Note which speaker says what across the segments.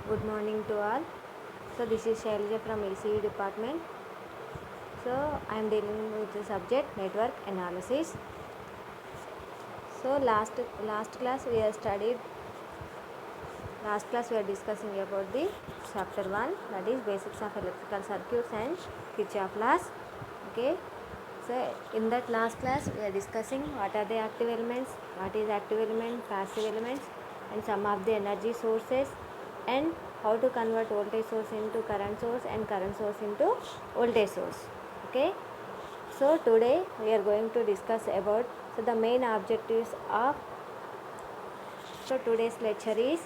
Speaker 1: Good morning to all. So this is Shailaja from ECE department. So I am dealing with the subject network analysis. So last class we have studied. Last class we are discussing about the chapter 1, that is basics of electrical circuits and Kirchhoff laws. Okay. So in that last class we are discussing what are the active elements, what is active element, passive elements, and some of the energy sources, and how to convert voltage source into current source and current source into voltage source. Okay. So today we are going to discuss about the main objectives of today's lecture is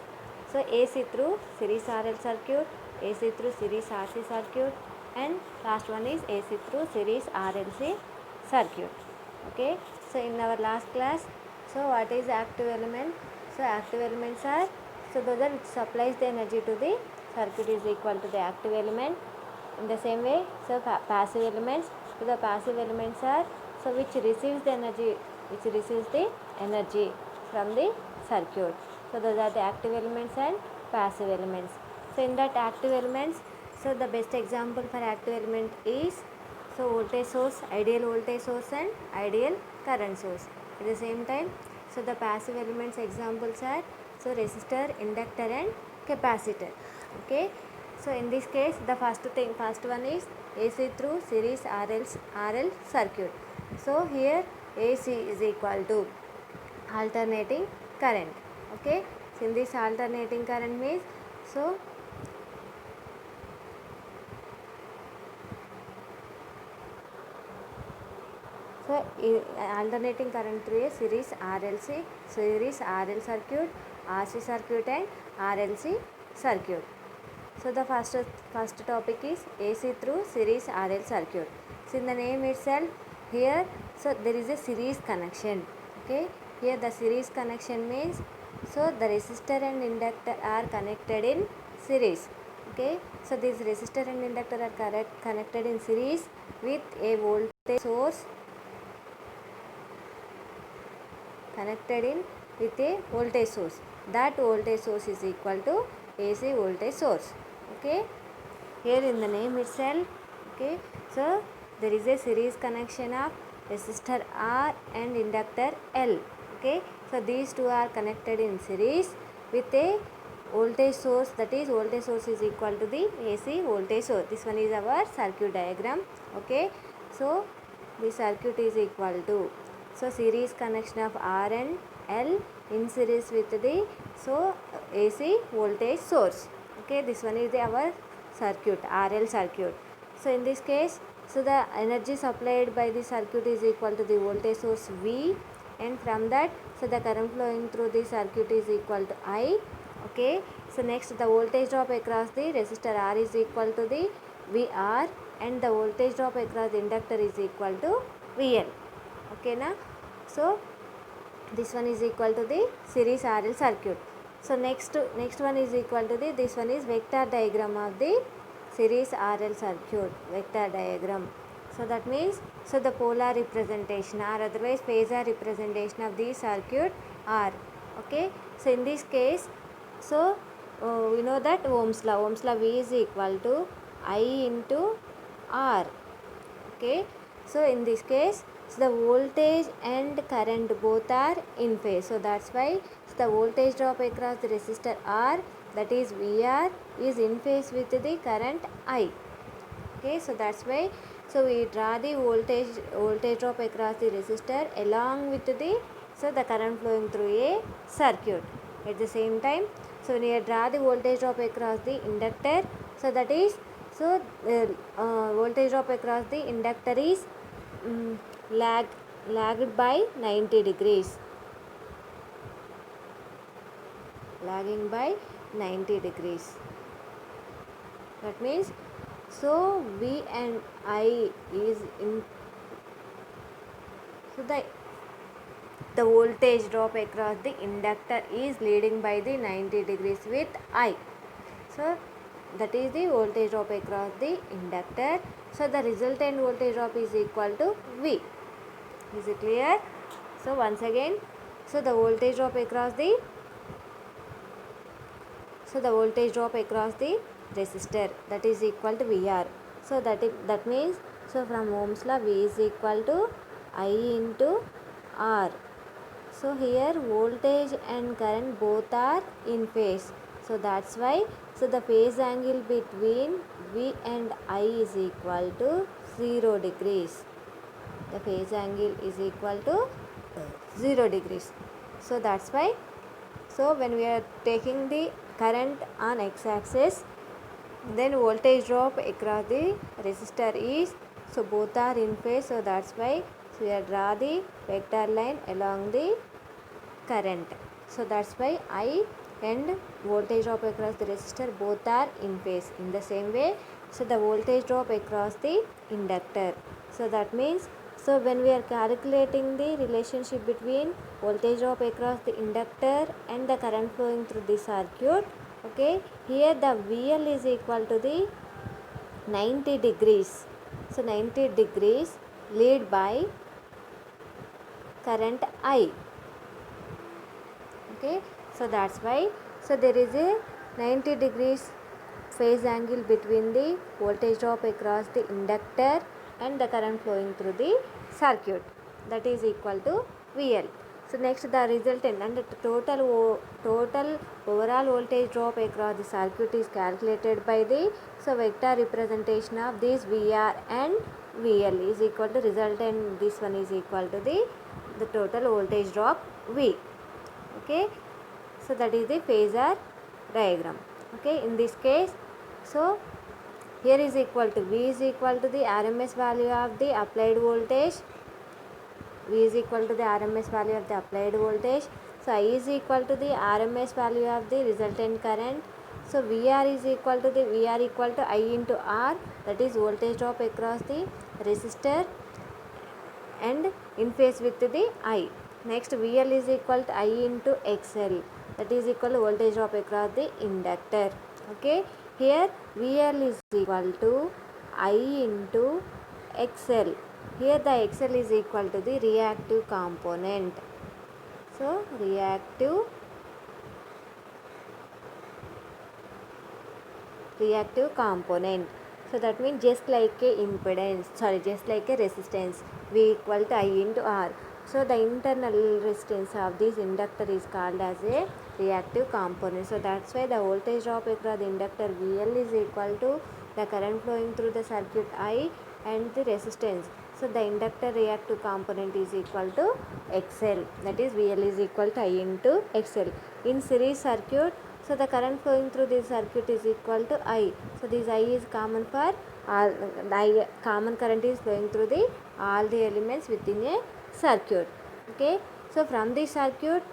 Speaker 1: AC through series RL circuit, AC through series RC circuit, and last one is AC through series RLC circuit. Okay. So in our last class, what is active element? So active elements are those are which supplies the energy to the circuit is equal to the active element. In the same way, passive elements. So the passive elements are which receives the energy, from the circuit. So those are the active elements and passive elements. So in that active elements, the best example for active element is voltage source, ideal voltage source and ideal current source. At the same time, the passive elements examples are resistor, inductor and capacitor. Okay. So in this case, the first one is AC through series RL circuit. So here AC is equal to alternating current. Okay. So in this alternating current means alternating current through a series RL circuit, RC circuit and RLC circuit. So the first topic is AC through series RL circuit. So in the name itself, here there is a series connection. Okay, here the series connection means the resistor and inductor are connected in series. Okay, so this resistor and inductor are connected in series with a voltage source connected in with a voltage source. That voltage source is equal to AC voltage source. Okay, here in the name itself. Okay, so there is a series connection of resistor R and inductor L. Okay, so these two are connected in series with a voltage source, that is voltage source is equal to the AC voltage source. This one is our circuit diagram. Okay, so the circuit is equal to series connection of R and L in series with the AC voltage source. Okay, this one is our circuit, RL circuit. So in this case, the energy supplied by the circuit is equal to the voltage source V, and from that the current flowing through the circuit is equal to I. Okay, so next the voltage drop across the resistor R is equal to the VR, and the voltage drop across the inductor is equal to VL. Okay na. So this one is equal to the series RL circuit. So next one is equal to the, this one is vector diagram of the series RL circuit, vector diagram. So that means the polar representation or otherwise phasor representation of the circuit R. Okay, so in this case, we know that Ohm's law V is equal to I into R. Okay, so in this case, the voltage and current both are in phase. So that's why the voltage drop across the resistor R, that is VR, is in phase with the current I. Okay, so that's why we draw the voltage drop across the resistor along with the the current flowing through a circuit. At the same time, when you draw the voltage drop across the inductor, so that is voltage drop across the inductor is lagged by 90 degrees, lagging by 90 degrees. That means V and I is in, the voltage drop across the inductor is leading by the 90 degrees with I. So that is the voltage drop across the inductor. So the resultant voltage drop is equal to V. Is it clear? So once again, the voltage drop across the So the voltage drop across the resistor, that is equal to VR. So that means, so from Ohm's law, V is equal to I into R. So here voltage and current both are in phase. So that's why, so the phase angle between V and I is equal to 0 degrees. The phase angle is equal to 0 degrees. So that's why, so when we are taking the current on x-axis, then voltage drop across the resistor is, so both are in phase. So that's why, so we draw the vector line along the current. So that's why I and voltage drop across the resistor both are in phase. In the same way, so the voltage drop across the inductor. So that means, so when we are calculating the relationship between voltage drop across the inductor and the current flowing through the circuit, okay, here the VL is equal to the 90 degrees. So 90 degrees lead by current I. Okay, so that's why, so there is a 90 degrees phase angle between the voltage drop across the inductor and the current flowing through the circuit, that is equal to VL. So next, the resultant and the total overall voltage drop across the circuit is calculated by the, so vector representation of this VR and VL is equal to resultant, this one is equal to the total voltage drop V. Okay, so that is the phasor diagram. Okay, in this case, so here is equal to V is equal to the RMS value of the applied voltage. V is equal to the RMS value of the applied voltage. So I is equal to the RMS value of the resultant current. So VR is equal to the VR equal to I into R, that is voltage drop across the resistor and in phase with the I. Next, VL is equal to I into XL, that is equal to voltage drop across the inductor. Okay, here VL is equal to I into XL. Here the XL is equal to the reactive component. So reactive component. So that means just like a impedance, just like a resistance, V equal to I into R. So the internal resistance of this inductor is called as a reactive component. So that's why the voltage drop across the inductor VL is equal to the current flowing through the circuit I and the resistance. So the inductor reactive component is equal to XL, that is VL is equal to I into XL. In series circuit, so the current flowing through this circuit is equal to I. So this I is common for all, the common current is flowing through the all the elements within a circuit. Okay, so from this circuit,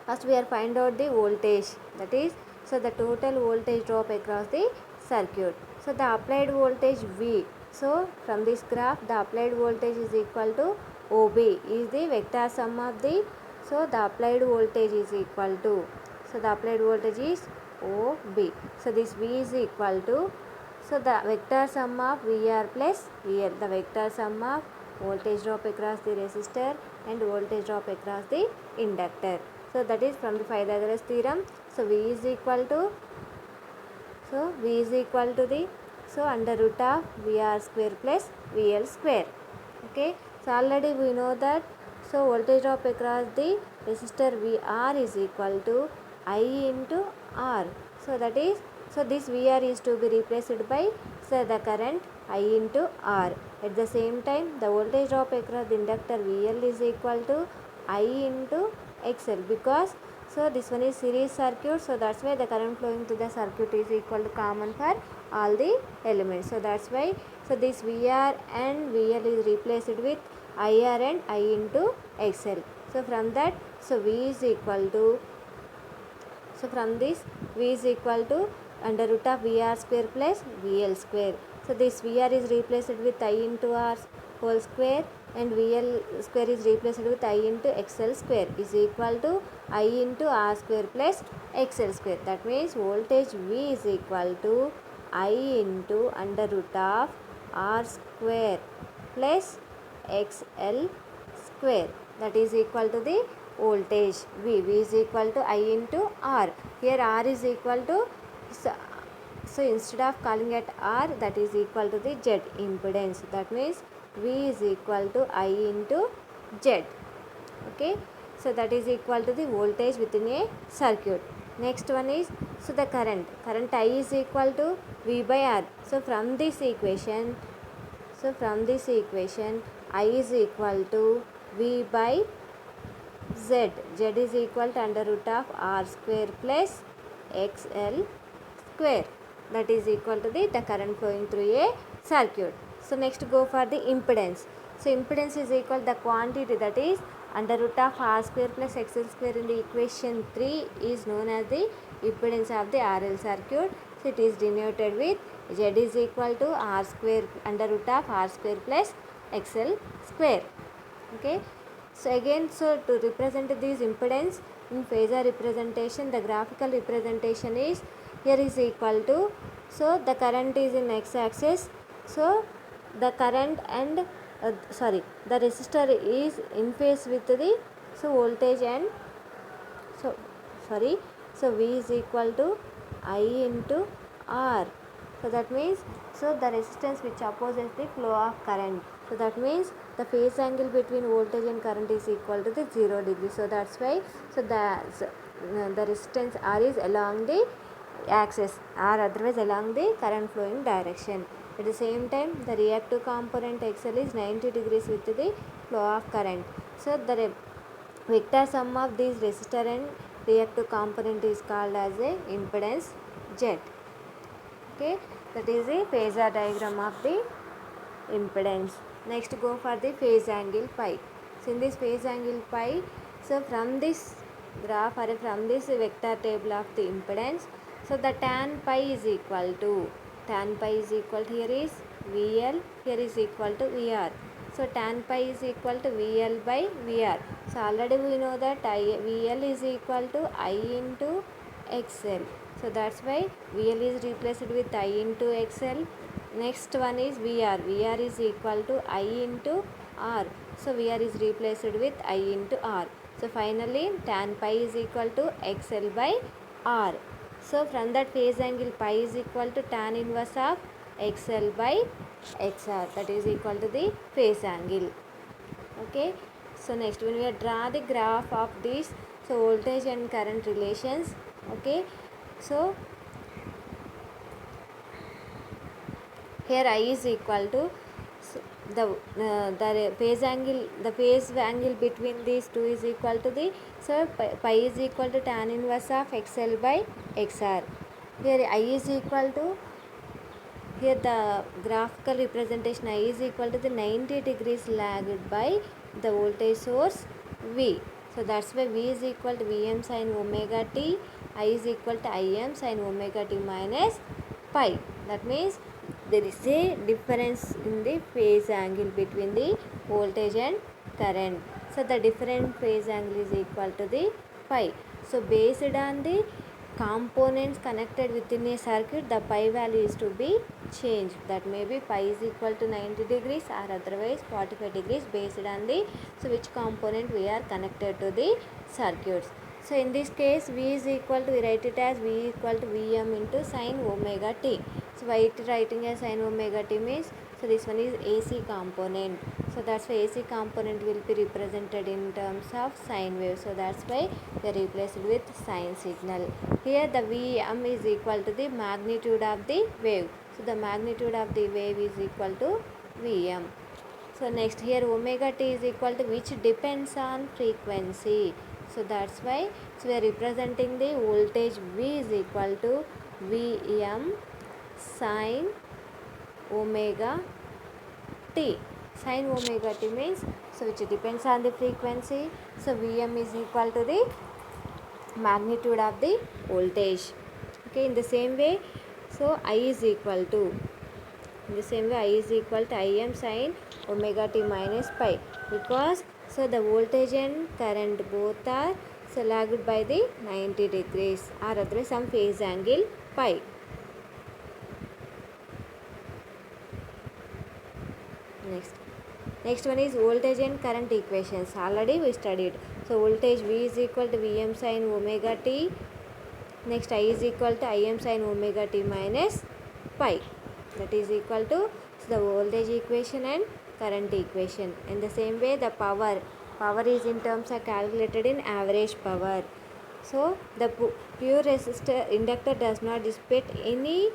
Speaker 1: first we are find out the voltage, that is, so the total voltage drop across the circuit. So the applied voltage V. So from this graph, the applied voltage is equal to OB is the vector sum of the, so the applied voltage is equal to, so the applied voltage is OB. So this V is equal to, so the vector sum of VR plus VL, the vector sum of voltage drop across the resistor and voltage drop across the inductor. So that is from the Pythagoras theorem. So V is equal to, so V is equal to the, so under root of VR square plus VL square. Okay, so already we know that, so voltage drop across the resistor VR is equal to I into R. So that is, so this VR is to be replaced by, so the current I into R. At the same time, the voltage drop across the inductor VL is equal to I into XL, because, so this one is series circuit, so that's why the current flowing to the circuit is equal to common for all the elements. So that's why, so this VR and VL is replaced with IR and I into XL. So from that, so V is equal to, so from this V is equal to under root of VR square plus VL square. So this VR is replaced with I into R whole square and VL square is replaced with I into XL square is equal to I into R square plus XL square. That means voltage V is equal to I into under root of R square plus XL square, that is equal to the voltage V is equal to I into R. Here R is equal to, so instead of calling it R, that is equal to the Z impedance. That means V is equal to I into Z. Okay, so that is equal to the voltage within a circuit. Next one is, so the current I is equal to V by R. So from this equation, I is equal to V by Z. Z is equal to under root of R square plus XL square. That is equal to the current flowing through a circuit. So next go for the impedance. So impedance is equal to the quantity, that is under root of R square plus XL square in the equation 3 is known as the impedance of the RL circuit. So it is denoted with Z is equal to R square under root of R square plus XL square. Okay. So again, so to represent this impedance in phasor representation, the graphical representation is, here is equal to, so the current is in x-axis, so the current and the resistor is in phase with the, so voltage and, so V is equal to I into R. So that means, so the resistance which opposes the flow of current. So that means the phase angle between voltage and current is equal to the 0 degree. So that's why, so the resistance R is along the axis or otherwise along the current flowing direction. At the same time, the reactive component XL is 90 degrees with the flow of current. So the vector sum of these resistor and reactive component is called as a impedance Z. Okay, that is a phasor diagram of the impedance. Next go for the phase angle phi. So in this phase angle phi, so from this graph or from this vector table of the impedance, so the tan pi is equal to, here is VL, here is equal to VR. So tan pi is equal to VL by VR. So already we know that VL is equal to I into XL. So that's why VL is replaced with I into XL. Next one is VR. VR is equal to I into R. So VR is replaced with I into R. So finally tan pi is equal to XL by R. So from that phase angle pi is equal to tan inverse of XL by XR. That is equal to the phase angle. Okay. So next when we draw the graph of this, so voltage and current relations. Okay. So here I is equal to, so the phase angle between these two is equal to the, so pi is equal to tan inverse of XL by XR. Here I is equal to, here the graphical representation I is equal to the 90 degrees lagged by the voltage source V. So that's why V is equal to Vm sin omega t, I is equal to Im sin omega t minus pi. That means there is a difference in the phase angle between the voltage and current. So the different phase angle is equal to the pi. So based on the components connected within a circuit, the pi value is to be changed. That may be pi is equal to 90 degrees or otherwise 45 degrees based on the, so which component we are connected to the circuits. So in this case V is equal to, we write it as V equal to Vm into sin omega t. So why it writing as sin omega t means, so this one is AC component. So that's why AC component will be represented in terms of sine wave. So that's why they are replaced with sine signal. Here the Vm is equal to the magnitude of the wave. So the magnitude of the wave is equal to Vm. So next here omega t is equal to, which depends on frequency. So that's why, so we are representing the voltage V is equal to Vm sin omega t. Sin omega t means, so which depends on the frequency. So Vm is equal to the magnitude of the voltage. Okay, in the same way, so I is equal to, in the same way I is equal to Im sin omega t minus pi, because so the voltage and current both are, so lagged by the 90 degrees or otherwise some phase angle pi. Next one is voltage and current equations. Already we studied. So So voltage V is equal to Vm sin omega t. Next I is equal to Im sin omega t minus pi. That is equal to the voltage equation and current equation. In the same way, the power is in terms of calculated in average power. So the pure resistor inductor does not dissipate any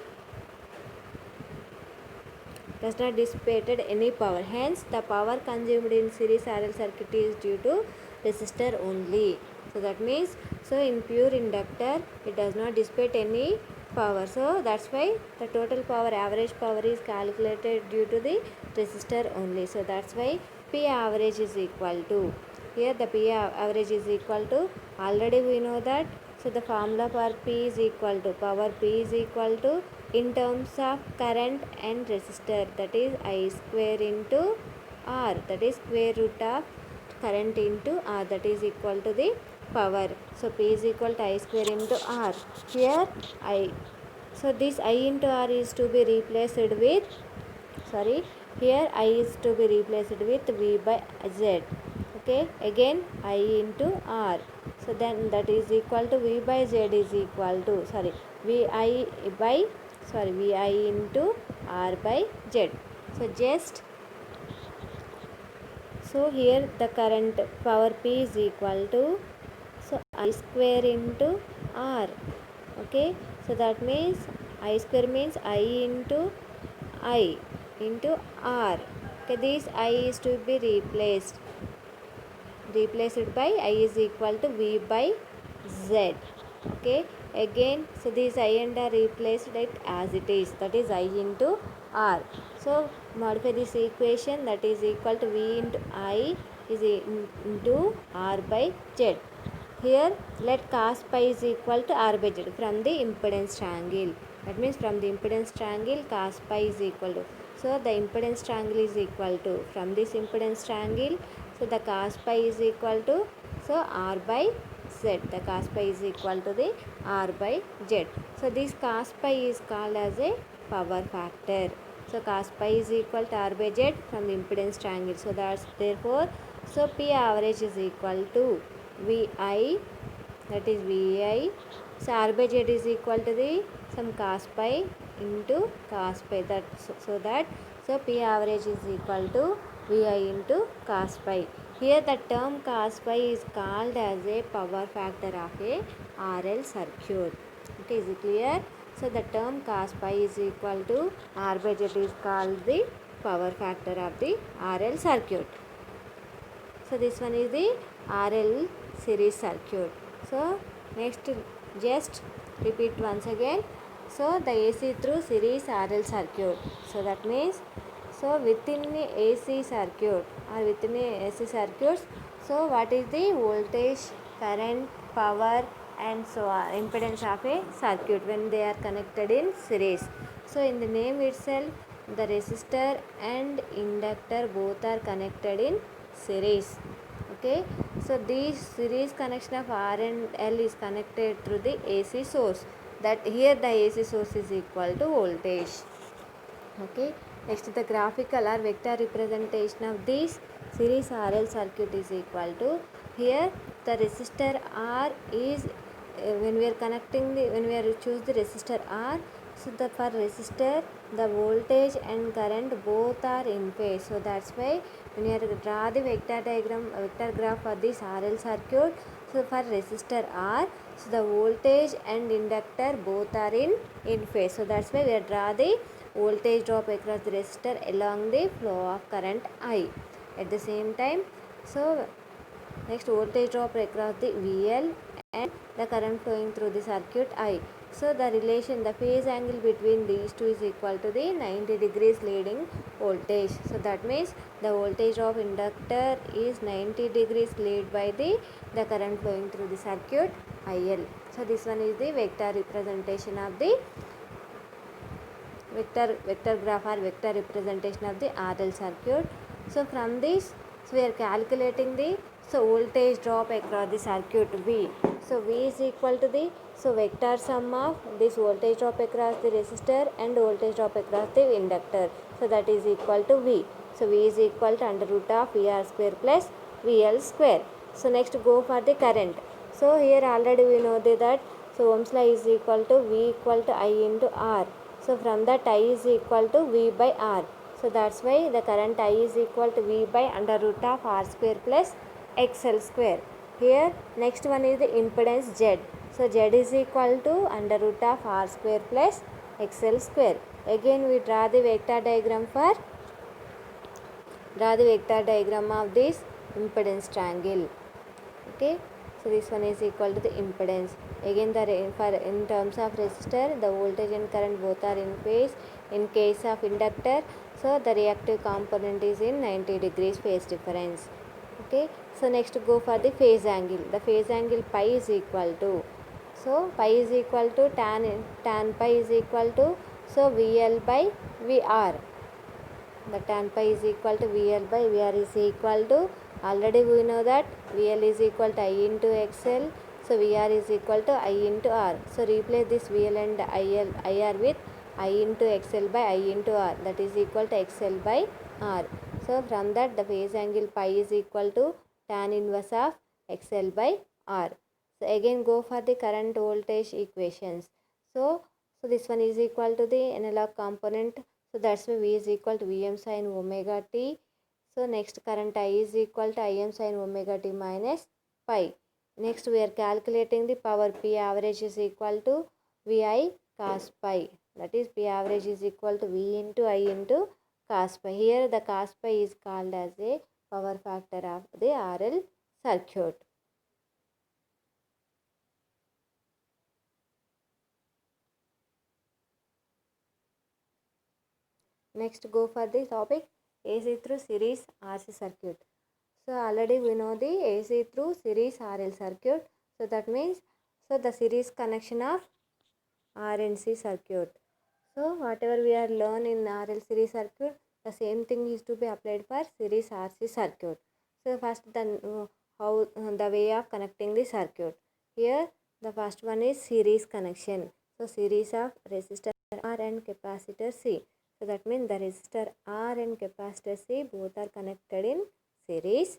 Speaker 1: dissipated any power. Hence, the power consumed in series RL circuit is due to resistor only. So that means, so in pure inductor, it does not dissipate any power. So that's why the total power, average power is calculated due to the resistor only. So that's why P average is equal to, here the P average is equal to, already we know that. So the formula for P is equal to, power P is equal to, in terms of current and resistor, that is I square into R, that is square root of current into R, that is equal to the power. So P is equal to I square into R. Here I, so this I into R is to be replaced with, here I is to be replaced with V by Z. Okay, again I into R. So then that is equal to V by Z is equal to, Vi into R by Z. So here the current power P is equal to, so I square into R. Okay, so that means I square means I into R. Okay, this I is to be replaced by I is equal to V by Z. Okay, again, so this I and R replaced it as it is, that is I into R. So modify this equation, that is equal to V into I is into R by Z. Here let cos pi is equal to R by Z from the impedance triangle. That means from the impedance triangle cos pi is equal to, so the impedance triangle is equal to, from this impedance triangle, so the cos pi is equal to, so R by Z, the cos pi is equal to the R by Z. So this cos pi is called as a power factor. So cos pi is equal to R by Z from the impedance triangle. So that's therefore, so P average is equal to Vi, that is Vi. So R by Z is equal to the some cos pi into cos pi. So P average is equal to Vi into cos pi. Here the term cos pi is called as a power factor of a RL circuit. Okay, is it clear? So the term cos pi is equal to R by Z is called the power factor of the RL circuit. So this one is the RL series circuit. So next, just repeat once again. So the AC through series RL circuit. So that means, so within the AC circuit or within the AC circuits, so what is the voltage, current, power and so on, impedance of a circuit when they are connected in series. So in the name itself, the resistor and inductor both are connected in series. Okay, so this series connection of R and L is connected through the AC source, that here the AC source is equal to voltage. Okay, next the graphical or vector representation of this series RL circuit is equal to, here the resistor R is when we are choose the resistor R, so the for resistor the voltage and current both are in phase. So that's why when you are draw the vector graph for this RL circuit, so for resistor R, so the voltage and inductor both are in phase. So that's why we are draw the voltage drop across the resistor along the flow of current I. At the same time, so next voltage drop across the VL and the current flowing through the circuit I. So the relation, the phase angle between these two is equal to the 90 degrees leading voltage. So that means the voltage of inductor is 90 degrees lead by the current flowing through the circuit IL. So this one is the vector representation of the vector graph or vector representation of the RL circuit. So from this, so we are calculating the voltage drop across the circuit V. So V is equal to the vector sum of this voltage drop across the resistor and voltage drop across the inductor. So that is equal to V. So V is equal to under root of VR square plus VL square. So next go for the current. So here already we know that so Ohm's law is equal to V equal to I into R. So from that I is equal to V by R. So that's why the current I is equal to V by under root of R square plus XL square. Here next one is the impedance Z. So Z is equal to under root of R square plus XL square. Again we draw the vector diagram of this impedance triangle. Okay, so this one is equal to the impedance. Again in terms of resistor, the voltage and current both are in phase. In case of inductor, so the reactive component is in 90 degrees phase difference. Okay, so next go for the phase angle. The phase angle pi is equal to, so pi is equal to tan pi is equal to, so VL by VR. The tan pi is equal to VL by VR is equal to, already we know that VL is equal to I into XL, so VR is equal to I into R. So replace this VL and IR with I into XL by I into R, that is equal to XL by R. So from that the phase angle pi is equal to tan inverse of XL by R. So again go for the current voltage equations. So this one is equal to the analog component. So that's why V is equal to Vm sin omega t. So next current I is equal to Im sin omega t minus pi. Next we are calculating the power P average is equal to Vi cos pi. That is P average is equal to V into I into cos pi. Here the cos pi is called as a power factor of the RL circuit. Next go for the topic AC through series RC circuit. So already we know the AC through series RL circuit. So that means the series connection of RNC circuit. So whatever we are learn in RL series circuit, the same thing is to be applied for series RC circuit. So first the way of connecting the circuit. Here the first one is series connection. So series of resistor R and capacitor C. So that means the resistor R and capacitor C both are connected in series.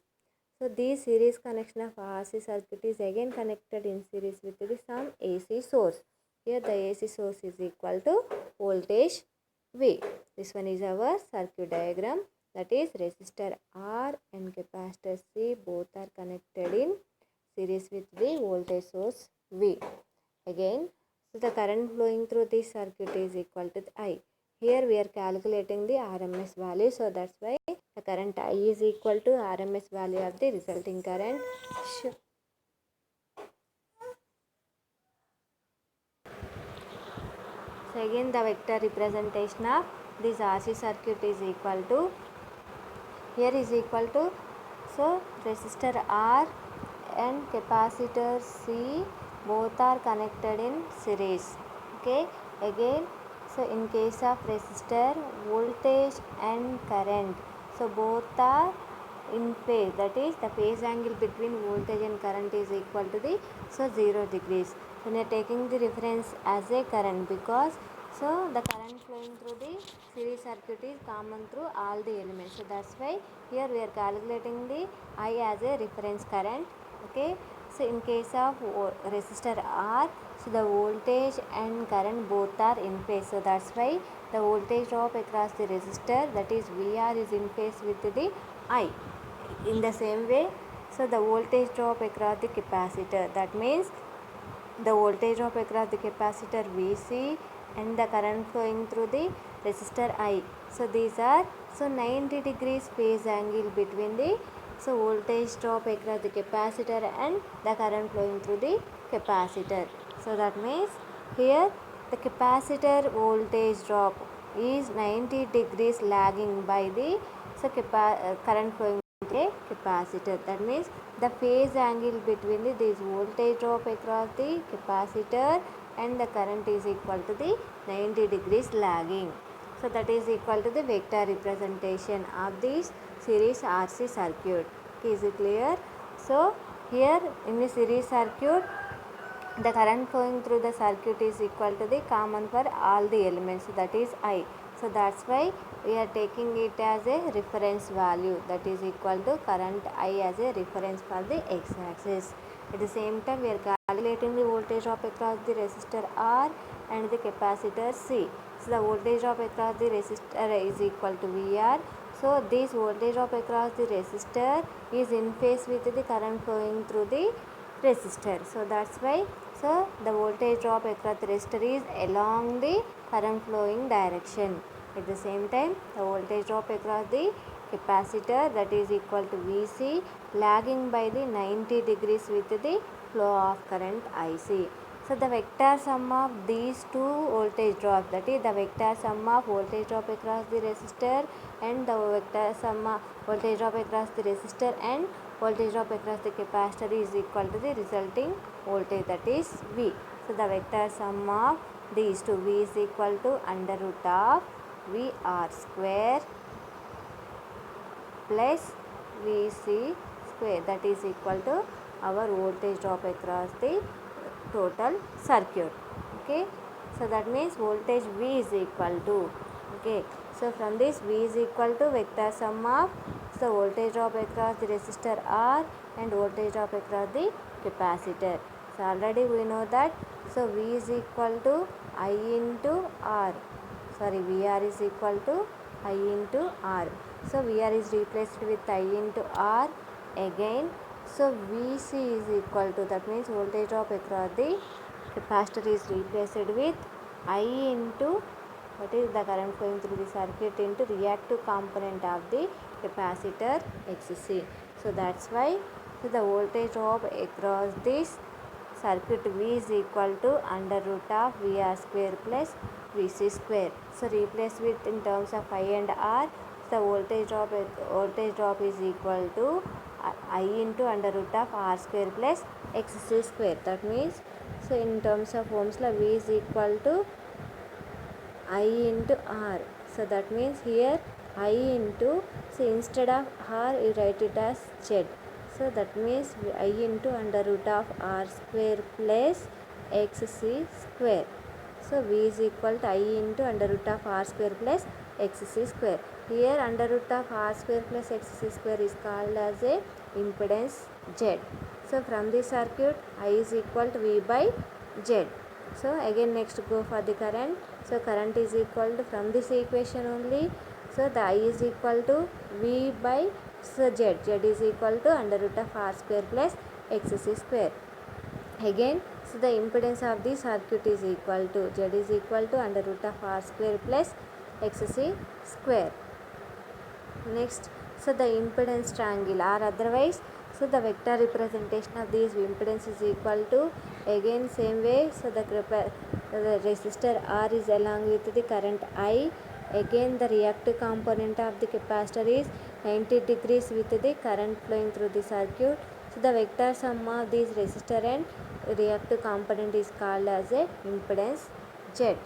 Speaker 1: So this series connection of RC circuit is again connected in series with some AC source. Here the AC source is equal to voltage V. This one is our circuit diagram, that is resistor R and capacitor C both are connected in series with the voltage source V. Again, so the current flowing through this circuit is equal to I. Here we are calculating the RMS value, so that's why the current I is equal to RMS value of the resulting current. So again the vector representation of this RC circuit is equal to, here is equal to, so resistor R and capacitor C both are connected in series. Okay, again, so in case of resistor, voltage and current, so both are in phase, that is the phase angle between voltage and current is equal to the 0 degrees. So we are taking the reference as a current because so the current flowing through the series circuit is common through all the elements. So that's why here we are calculating the I as a reference current. Okay, so in case of resistor R, so the voltage and current both are in phase. So that's why the voltage drop across the resistor, that is VR, is in phase with the I. In the same way, so the voltage drop across the capacitor, that means the voltage drop across the capacitor VC and the current flowing through the resistor I. So these are 90 degrees phase angle between the voltage drop across the capacitor and the current flowing through the capacitor. So that means here the capacitor voltage drop is 90 degrees lagging by the current flowing a capacitor. That means the phase angle between this voltage drop across the capacitor and the current is equal to the 90 degrees lagging. So that is equal to the vector representation of this series RC circuit. Okay, is it clear? So here in the series circuit, the current flowing through the circuit is equal to the common for all the elements, that is I. So that's why we are taking it as a reference value, that is equal to current I as a reference for the x-axis. At the same time, we are calculating the voltage drop across the resistor R and the capacitor C. So the voltage drop across the resistor is equal to VR. So this voltage drop across the resistor is in phase with the current flowing through the resistor. So that's why the voltage drop across the resistor is along the current flowing direction. At the same time, the voltage drop across the capacitor, that is equal to VC, lagging by the 90 degrees with the flow of current IC. So the vector sum of these two voltage drops, that is the vector sum of voltage drop across the resistor and the vector sum of voltage drop across the resistor and voltage drop across the capacitor is equal to the resulting voltage, that is V. So the vector sum of these two, V is equal to under root of VR square plus VC square, that is equal to our voltage drop across the total circuit. Okay, so that means voltage V is equal to, okay, so from this V is equal to vector sum of the voltage drop across the resistor R and voltage drop across the capacitor. So already we know that, so V is equal to I into R, sorry, VR is equal to I into R. So VR is replaced with I into R again. So VC is equal to, that means voltage drop across the capacitor is replaced with I into, what is the current flowing through the circuit, into reactive component of the capacitor XC. So that's why the voltage drop across this circuit V is equal to under root of VR square plus VC square. So replace with in terms of I and R, the voltage drop is equal to I into under root of R square plus XC square. That means, so in terms of Ohm's law, V is equal to I into R. So that means here I into, so instead of R you write it as Z. So that means I into under root of R square plus XC square. So V is equal to I into under root of R square plus XC square. Here under root of R square plus XC square is called as a impedance Z. So from this circuit I is equal to V by Z. So again next go for the current. So current is equal to, from this equation only, so the I is equal to V by, so Z is equal to under root of R square plus XC square. Again, so the impedance of the circuit is equal to, Z is equal to under root of R square plus XC square. Next, so the impedance triangle, or otherwise, so the vector representation of these impedance is equal to, again same way, so the resistor R is along with the current I. Again the reactive component of the capacitor is 90 degrees with the current flowing through the circuit. So the vector sum of these resistor and reactive component is called as a impedance Z.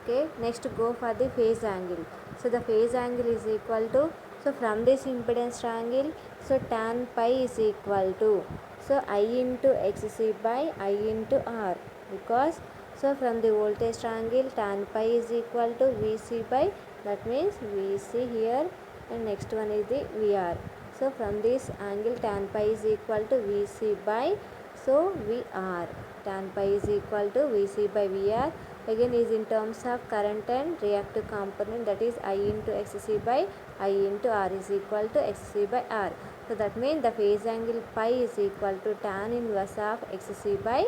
Speaker 1: Okay, next go for the phase angle. So the phase angle is equal to, so from this impedance triangle, so tan pi is equal to, so I into XC by I into R, because so from the voltage triangle tan pi is equal to VC by, that means VC here, and next one is the VR. So from this angle tan pi is equal to VC by, so VR, tan pi is equal to VC by VR. Again is in terms of current and reactive component, that is I into XC by I into R is equal to XC by R. So that means the phase angle pi is equal to tan inverse of XC by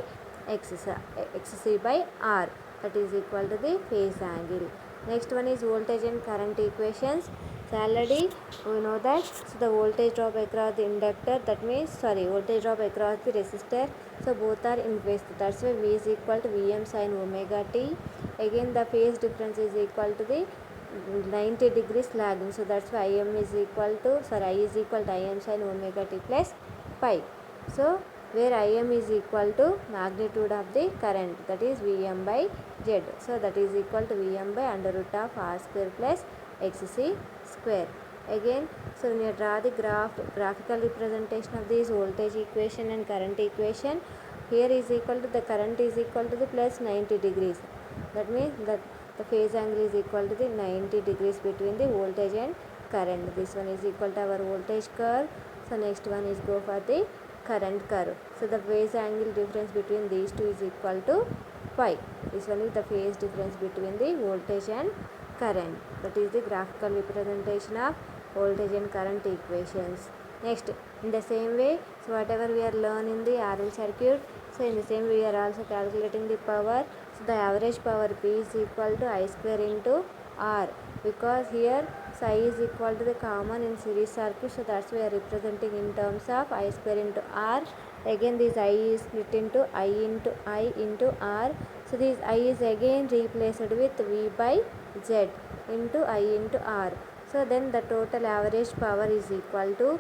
Speaker 1: R, that is equal to the phase angle. Next one is voltage and current equations. So already we know that, so the voltage drop across the inductor, that means, sorry, voltage drop across the resistor, so both are in phase. That's why V is equal to Vm sin omega t. Again the phase difference is equal to the 90 degrees lagging. So that's why I is equal to Im sin omega t plus pi. So where Im is equal to magnitude of the current, that is Vm by Z. So that is equal to Vm by under root of R square plus XC square. Again, so when you draw the graphical representation of this voltage equation and current equation, here is equal to, the current is equal to the plus 90 degrees. That means that the phase angle is equal to the 90 degrees between the voltage and current. This one is equal to our voltage curve. So next one is go for the current curve. So the phase angle difference between these two is equal to phi. This one is the phase difference between the voltage and current. That is the graphical representation of voltage and current equations. Next, in the same way, so whatever we are learning in the RL circuit, so in the same way we are also calculating the power. So the average power P is equal to I square into R, because here psi is equal to the common in series circuit, so that's why we are representing in terms of I square into R. Again this I is split into I into R, so this I is again replaced with V by Z into I into R. So then the total average power is equal to,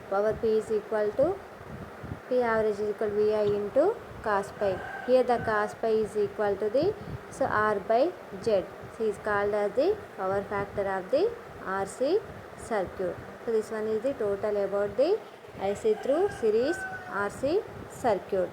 Speaker 1: power P is equal to, P average is equal to VI into cos pi. Here the cos pi is equal to the, so R by Z. So is called as the power factor of the RC circuit. So this one is the total about the IC through series RC circuit.